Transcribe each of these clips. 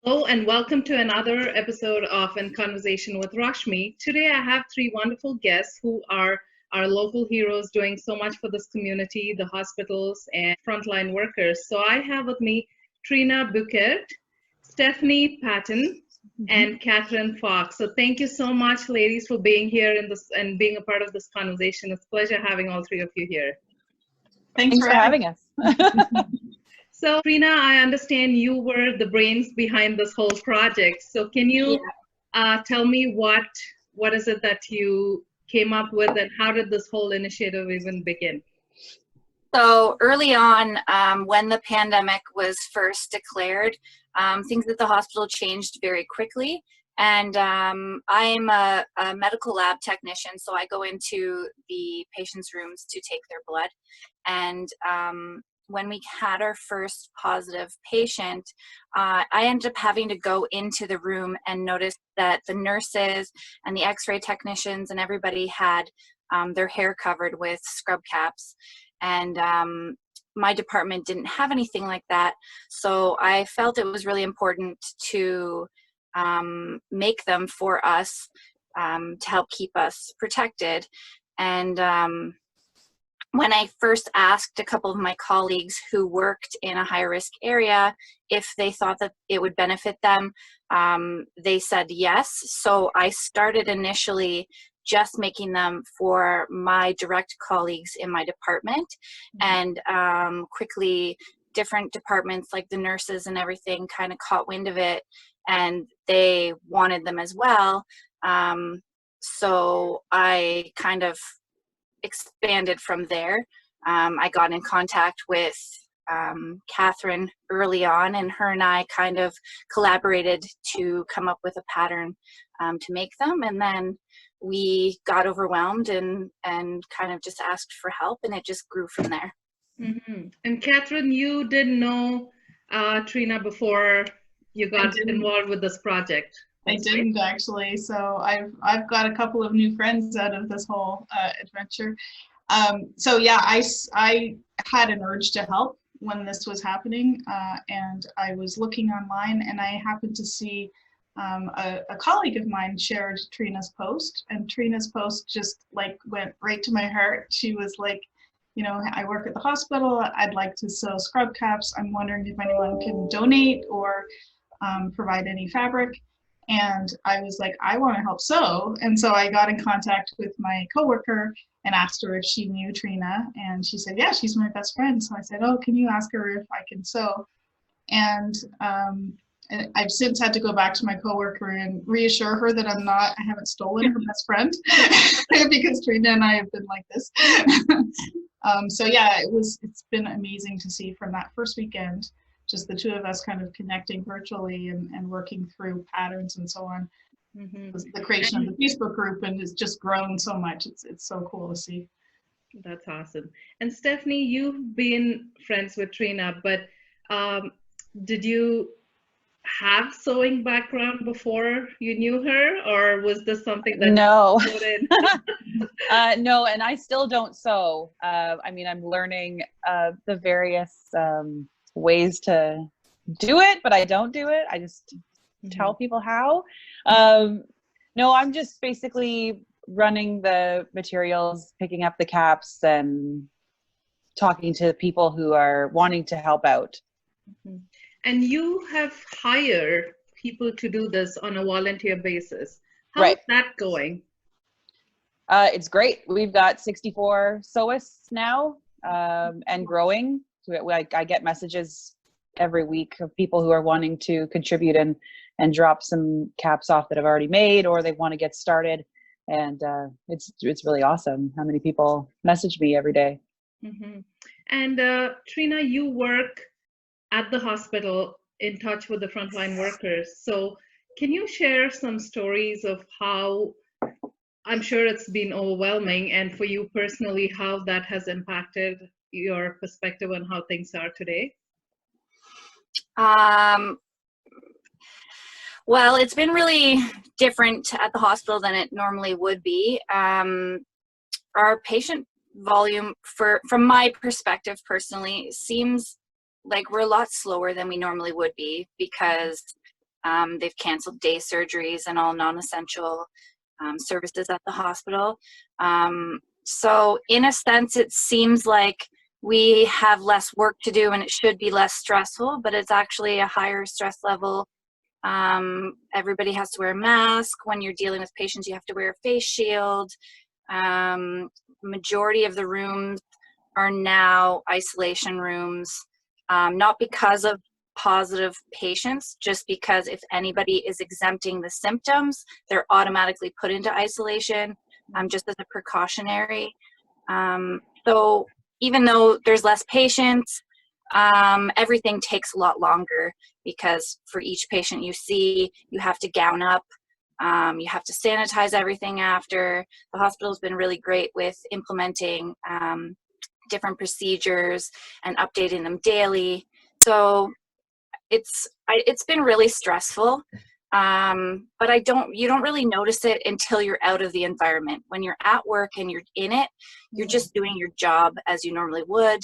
Hello and welcome to another episode of In Conversation with Rashmi. Today I have three wonderful guests who are our local heroes doing so much for this community, the hospitals and frontline workers. So I have with me Trina Bueckert, Stephanie Patten, and Catherine Fox. So thank you so much, ladies, for being here in this and being a part of this conversation. It's a pleasure having all three of you here. Thanks for having us. So, Trina, I understand you were the brains behind this whole project. So, can you tell me what is it that you came up with, and how did this whole initiative even begin? So early on, when the pandemic was first declared, things at the hospital changed very quickly. And I'm a medical lab technician, so I go into the patients' rooms to take their blood. And when we had our first positive patient, I ended up having to go into the room and notice that the nurses and the x-ray technicians and everybody had their hair covered with scrub caps. And my department didn't have anything like that. So I felt it was really important to make them for us to help keep us protected. And when I first asked a couple of my colleagues who worked in a high-risk area if they thought that it would benefit them, they said yes. So I started initially just making them for my direct colleagues in my department. And quickly, different departments like the nurses and everything kind of caught wind of it, and they wanted them as well. So I kind of expanded from there. I got in contact with Catherine early on, and her and I kind of collaborated to come up with a pattern to make them. And then we got overwhelmed and kind of just asked for help, and it just grew from there. And Catherine, you didn't know Trina before you got involved with this project. I didn't actually, so I've got a couple of new friends out of this whole adventure. So yeah, I had an urge to help when this was happening, and I was looking online, and I happened to see a colleague of mine shared Trina's post, and Trina's post just like went right to my heart. She was like, you know, I work at the hospital, I'd like to sew scrub caps. I'm wondering if anyone can donate or provide any fabric. And I was like, I want to help sew. And so I got in contact with my coworker and asked her if she knew Trina. And she said, yeah, she's my best friend. So I said, oh, can you ask her if I can sew? And I've since had to go back to my coworker and reassure her that I haven't stolen her best friend because Trina and I have been like this. So yeah, it's been amazing to see from that first weekend, just the two of us kind of connecting virtually and working through patterns and so on. The creation of the Facebook group, and it's just grown so much. It's so cool to see. That's awesome. And Stephanie, you've been friends with Trina, but did you have sewing background before you knew her, or was this something that no you put in? No, and I still don't sew. I mean, I'm learning the various ways to do it, but I don't do it. I just tell people how. No, I'm just basically running the materials, picking up the caps, and talking to people who are wanting to help out. And you have hired people to do this on a volunteer basis. How's Right. that going? It's great. We've got 64 sewists now, and growing. So I get messages every week of people who are wanting to contribute and drop some caps off that I've already made, or they want to get started. And it's really awesome how many people message me every day. And Trina, you work at the hospital in touch with the frontline workers. So can you share some stories of how, I'm sure it's been overwhelming, and for you personally, how that has impacted your perspective on how things are today? Well, it's been really different at the hospital than it normally would be. Our patient volume, from my perspective personally, seems like we're a lot slower than we normally would be, because They've canceled day surgeries and all non-essential services at the hospital. So in a sense, it seems like we have less work to do and it should be less stressful, but it's actually a higher stress level. Everybody has to wear a mask. When you're dealing with patients, you have to wear a face shield. Majority of the rooms are now isolation rooms, not because of positive patients, just because if anybody is exempting the symptoms, they're automatically put into isolation, just as a precautionary. So even though there's less patients, everything takes a lot longer, because for each patient you see, you have to gown up, you have to sanitize everything after. The hospital's been really great with implementing different procedures and updating them daily. So it's been really stressful, but you don't really notice it until you're out of the environment. When you're at work and you're in it, you're just doing your job as you normally would.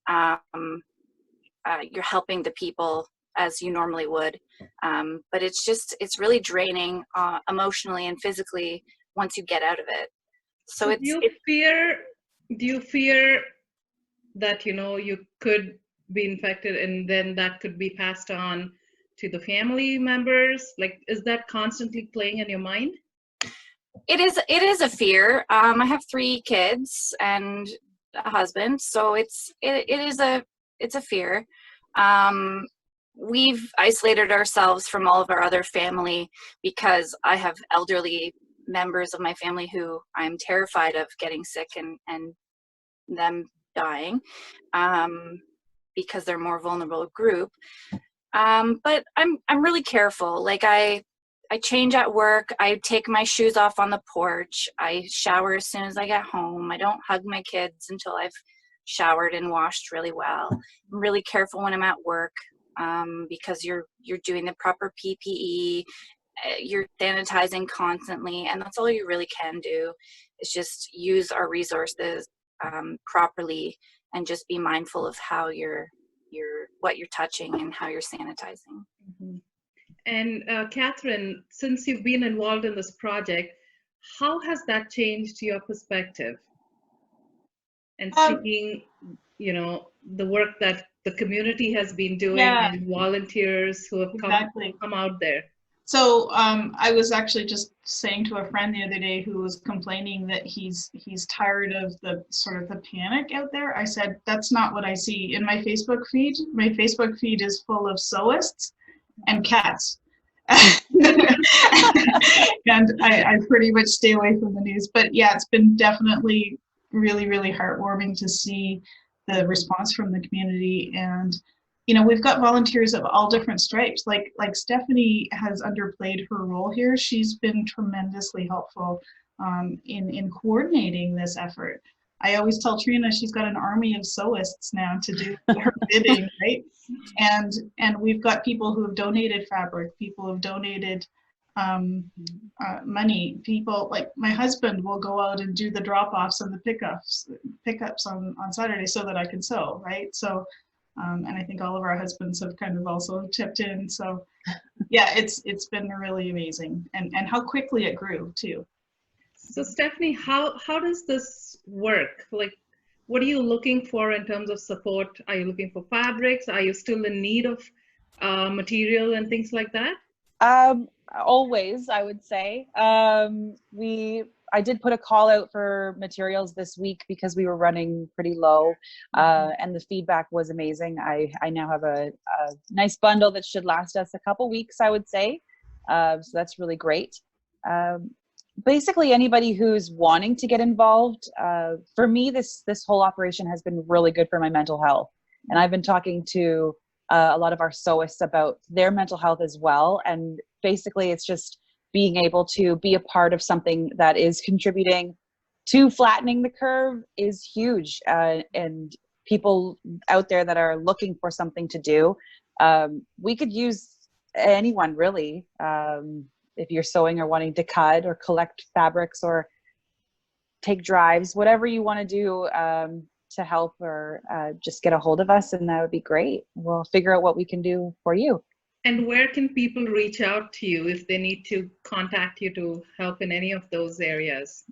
You're helping the people as you normally would, but it's really draining emotionally and physically once you get out of it. So do you fear that you could be infected and then that could be passed on to the family members? Like, is that constantly playing in your mind? It is a fear. I have 3 kids and a husband, so it's a fear. We've isolated ourselves from all of our other family because I have elderly members of my family who I'm terrified of getting sick and them dying, because they're a more vulnerable group. But I'm really careful. Like I change at work. I take my shoes off on the porch. I shower as soon as I get home. I don't hug my kids until I've showered and washed really well. I'm really careful when I'm at work, because you're doing the proper PPE. You're sanitizing constantly, and that's all you really can do, is just use our resources properly and just be mindful of how what you're touching and how you're sanitizing. Mm-hmm. And Catherine, since you've been involved in this project, how has that changed your perspective and seeing, the work that the community has been doing, and volunteers who have come out there? So I was actually just saying to a friend the other day who was complaining that he's tired of the sort of the panic out there. I said, that's not what I see in my Facebook feed. My Facebook feed is full of sewists and cats. And I pretty much stay away from the news. But yeah, it's been definitely really, really heartwarming to see the response from the community. And we've got volunteers of all different stripes. Like Stephanie has underplayed her role here. She's been tremendously helpful in coordinating this effort. I always tell Trina she's got an army of sewists now to do her bidding, right? And we've got people who have donated fabric, people who have donated money. People like my husband will go out and do the drop-offs and the pickups on Saturday so that I can sew, right? So. And I think all of our husbands have kind of also chipped in. So yeah, it's been really amazing, and how quickly it grew too. So Stephanie, how does this work? Like, what are you looking for in terms of support? Are you looking for fabrics? Are you still in need of material and things like that? Always, I would say. I did put a call out for materials this week because we were running pretty low, and the feedback was amazing. I now have a nice bundle that should last us a couple weeks, I would say. So that's really great. Basically, anybody who's wanting to get involved, for me, this whole operation has been really good for my mental health. And I've been talking to a lot of our sewists about their mental health as well. And basically, it's just being able to be a part of something that is contributing to flattening the curve is huge. And people out there that are looking for something to do, we could use anyone really. If you're sewing or wanting to cut or collect fabrics or take drives, whatever you want to do to help, or just get a hold of us, and that would be great. We'll figure out what we can do for you. And where can people reach out to you if they need to contact you to help in any of those areas?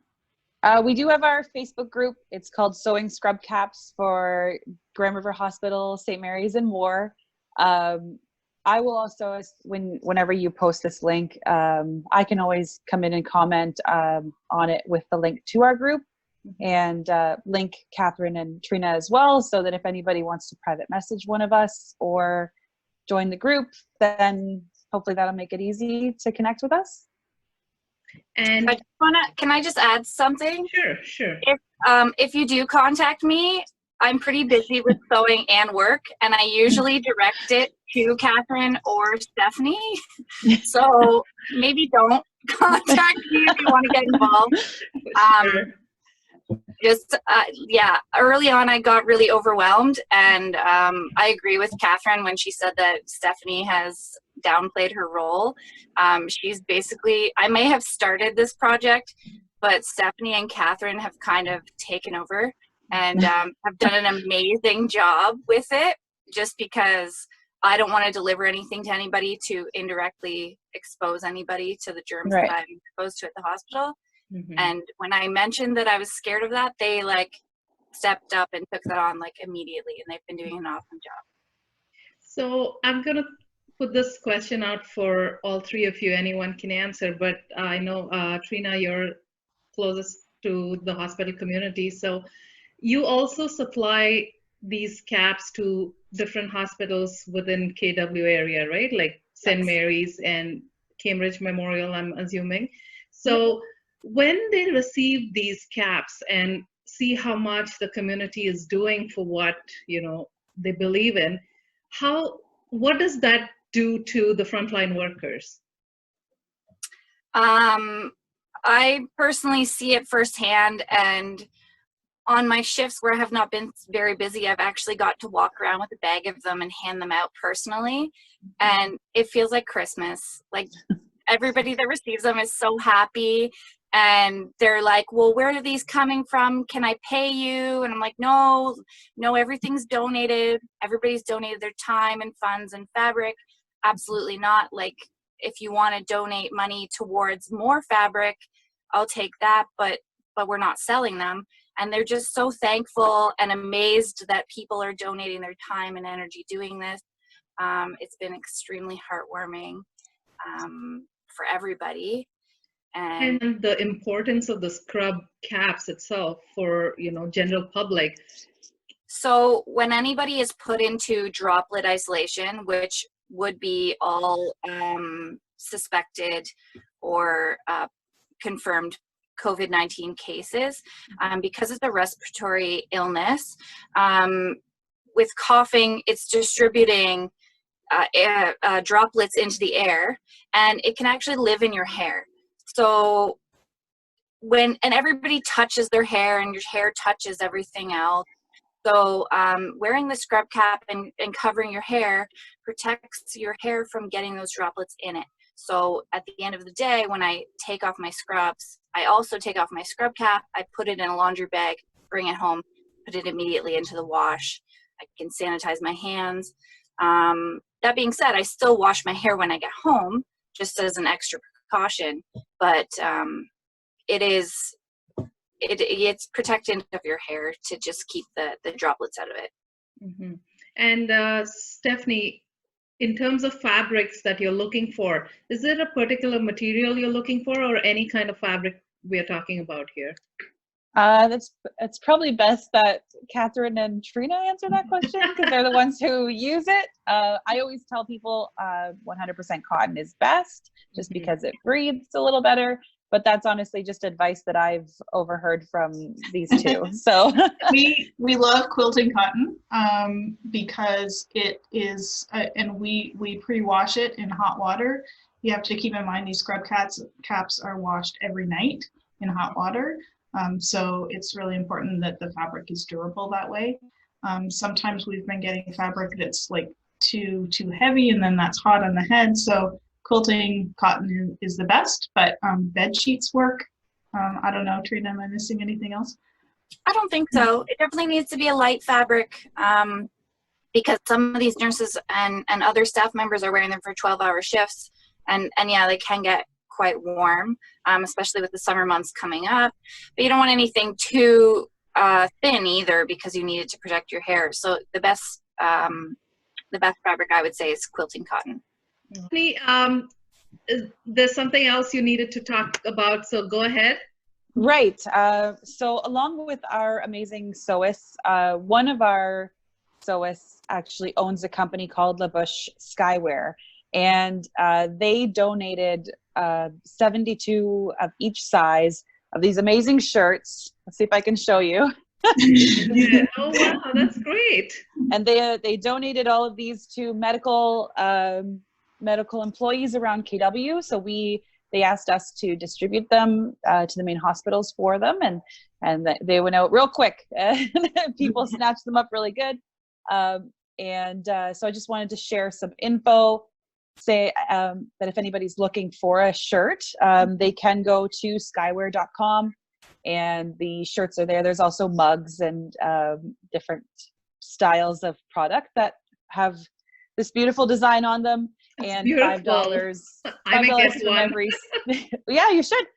We do have our Facebook group. It's called Sewing Scrub Caps for Grand River Hospital, St. Mary's, and more. I will also, whenever you post this link, I can always come in and comment on it with the link to our group, and link Catherine and Trina as well, so that if anybody wants to private message one of us or join the group, then hopefully that'll make it easy to connect with us. And can I just add something? Sure. If you do contact me, I'm pretty busy with sewing and work, and I usually direct it to Catherine or Stephanie. So maybe don't contact me if you want to get involved. Sure. Early on I got really overwhelmed, and I agree with Catherine when she said that Stephanie has downplayed her role. She's basically, I may have started this project, but Stephanie and Catherine have kind of taken over and have done an amazing job with it, just because I don't want to deliver anything to anybody to indirectly expose anybody to the germs that I'm exposed to at the hospital. Mm-hmm. And when I mentioned that I was scared of that, they stepped up and took that on immediately, and they've been doing an awesome job. So I'm going to put this question out for all three of you. Anyone can answer, but I know, Trina, you're closest to the hospital community. So you also supply these caps to different hospitals within KW area, right? Like St. Mary's and Cambridge Memorial, I'm assuming. So when they receive these caps and see how much the community is doing for what, they believe in, what does that do to the frontline workers? I personally see it firsthand, and on my shifts where I have not been very busy, I've actually got to walk around with a bag of them and hand them out personally, and it feels like Christmas. Everybody that receives them is so happy, and they're like, well, where are these coming from? Can I pay you? And I'm like, no, everything's donated. Everybody's donated their time and funds and fabric. Absolutely not. If you want to donate money towards more fabric, I'll take that, but we're not selling them. And they're just so thankful and amazed that people are donating their time and energy doing this. It's been extremely heartwarming for everybody. And the importance of the scrub caps itself for, general public. So when anybody is put into droplet isolation, which would be all suspected or confirmed COVID-19 cases, because it's a respiratory illness, with coughing, it's distributing droplets into the air, and it can actually live in your hair. So and everybody touches their hair, and your hair touches everything else. So wearing the scrub cap and covering your hair protects your hair from getting those droplets in it. So at the end of the day, when I take off my scrubs, I also take off my scrub cap, I put it in a laundry bag, bring it home, put it immediately into the wash. I can sanitize my hands. That being said, I still wash my hair when I get home, just as an extra precaution, but it's protectant of your hair to just keep the droplets out of it. Mm-hmm. And Stephanie, in terms of fabrics that you're looking for, is there a particular material you're looking for, or any kind of fabric we're talking about here? It's probably best that Catherine and Trina answer that question, because they're the ones who use it. I always tell people 100% cotton is best, just because it breathes a little better. But that's honestly just advice that I've overheard from these two. So we love quilting cotton because it is, and we pre-wash it in hot water. You have to keep in mind these scrub caps are washed every night in hot water. So it's really important that the fabric is durable that way. Sometimes we've been getting fabric that's too heavy, and then that's hot on the head. So quilting cotton is the best, but bed sheets work. I don't know, Trina, am I missing anything else? I don't think so. It definitely needs to be a light fabric. because some of these nurses and other staff members are wearing them for 12-hour shifts, and yeah, they can get quite warm, especially with the summer months coming up. But you don't want anything too thin either, because you need it to protect your hair. So the best fabric I would say is quilting cotton. There's something else you needed to talk about, so go ahead. Right. So along with our amazing sewists, one of our sewists actually owns a company called La Bouche Skywear, and they donated 72 of each size of these amazing shirts. Let's see if I can show you. Yeah. Oh wow, that's great. And they donated all of these to medical employees around KW. So they asked us to distribute them to the main hospitals for them, and they went out real quick. People snatched them up really good. So I just wanted to share some info, say that if anybody's looking for a shirt, they can go to skywear.com, and the shirts are there. There's also mugs and different styles of product that have this beautiful design on them. That's and beautiful. $5 from every yeah, you should.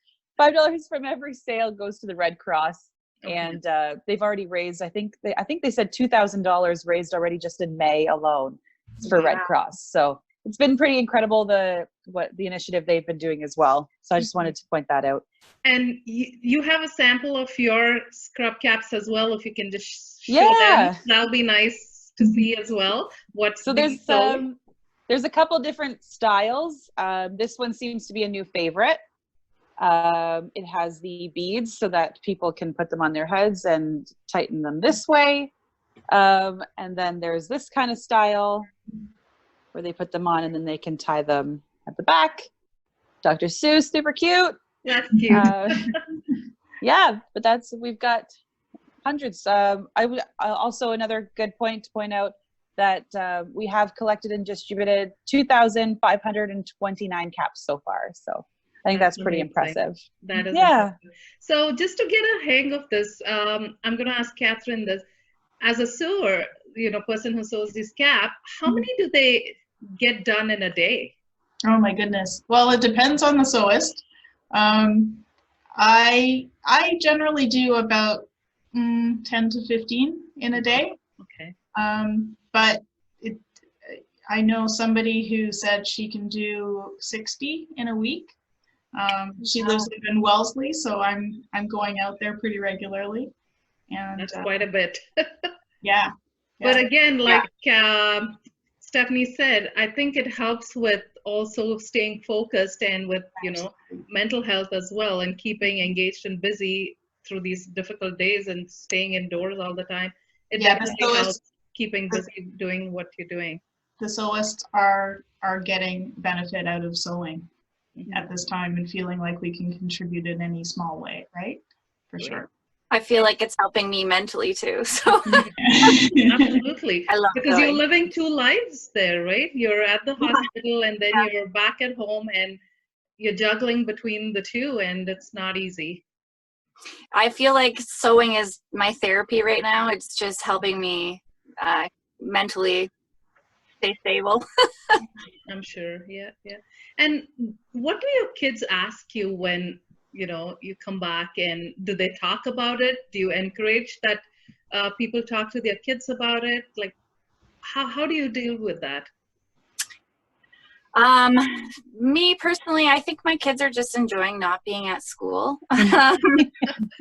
$5 from every sale goes to the Red Cross. Okay. And they've already raised, I think they said $2,000 raised already just in May alone for Red Cross. So it's been pretty incredible the initiative they've been doing as well. So I just wanted to point that out. And you have a sample of your scrub caps as well, if you can just show them. That'll be nice to see as well. There's a couple different styles. This one seems to be a new favorite. It has the beads so that people can put them on their heads and tighten them this way. And then there's this kind of style where they put them on and then they can tie them at the back. Dr. Seuss, super cute. That's cute. Yeah, but we've got hundreds. Also another good point to point out that we have collected and distributed 2,529 caps so far. So I think that's pretty impressive. That is impressive. So just to get a hang of this, I'm going to ask Catherine this. As a sewer, person who sews this cap, how many do they get done in a day? Oh my goodness. Well, it depends on the sewist. I generally do about 10 to 15 in a day. Okay. But I know somebody who said she can do 60 in a week. She lives in Wellesley, so I'm going out there pretty regularly. And that's quite a bit. Yeah. But again, like Stephanie said, I think it helps with also staying focused and with, mental health as well, and keeping engaged and busy through these difficult days and staying indoors all the time. It definitely helps keeping busy doing what you're doing. The sewists are getting benefit out of sewing at this time and feeling like we can contribute in any small way, right? For sure. I feel like it's helping me mentally too. So absolutely. I love because you're living two lives there, right? You're at the hospital and then you're back at home, and you're juggling between the two, and it's not easy. I feel like sewing is my therapy right now. It's just helping me mentally stay stable. I'm sure. Yeah. And what do your kids ask you when you come back, and do they talk about it? Do you encourage that people talk to their kids about it? Like, how do you deal with that? Me personally, I think my kids are just enjoying not being at school. We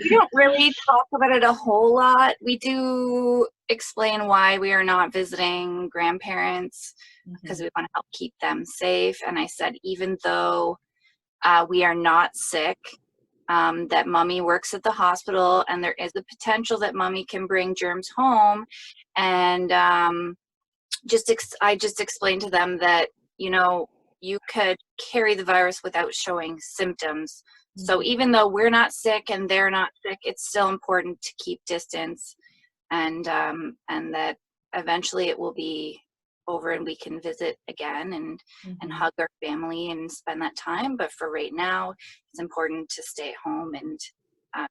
don't really talk about it a whole lot. We do explain why we are not visiting grandparents, because we want to help keep them safe. And I said, even though we are not sick, that mommy works at the hospital, and there is a potential that mommy can bring germs home. And I just explained to them that, you could carry the virus without showing symptoms. So even though we're not sick and they're not sick, it's still important to keep distance, and that eventually it will be over and we can visit again and hug our family and spend that time. But for right now, it's important to stay at home and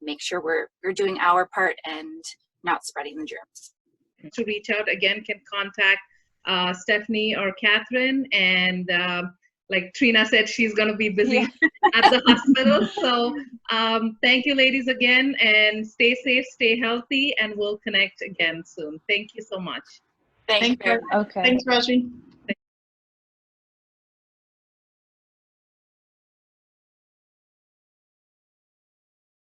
make sure we're doing our part and not spreading the germs. to reach out again can contact Stephanie or Catherine. And like Trina said, she's going to be busy at the hospital. So thank you, ladies, again, and stay safe, stay healthy, and we'll connect again soon. Thank you so much. Thank you very much. Okay. Thanks, Rashmi.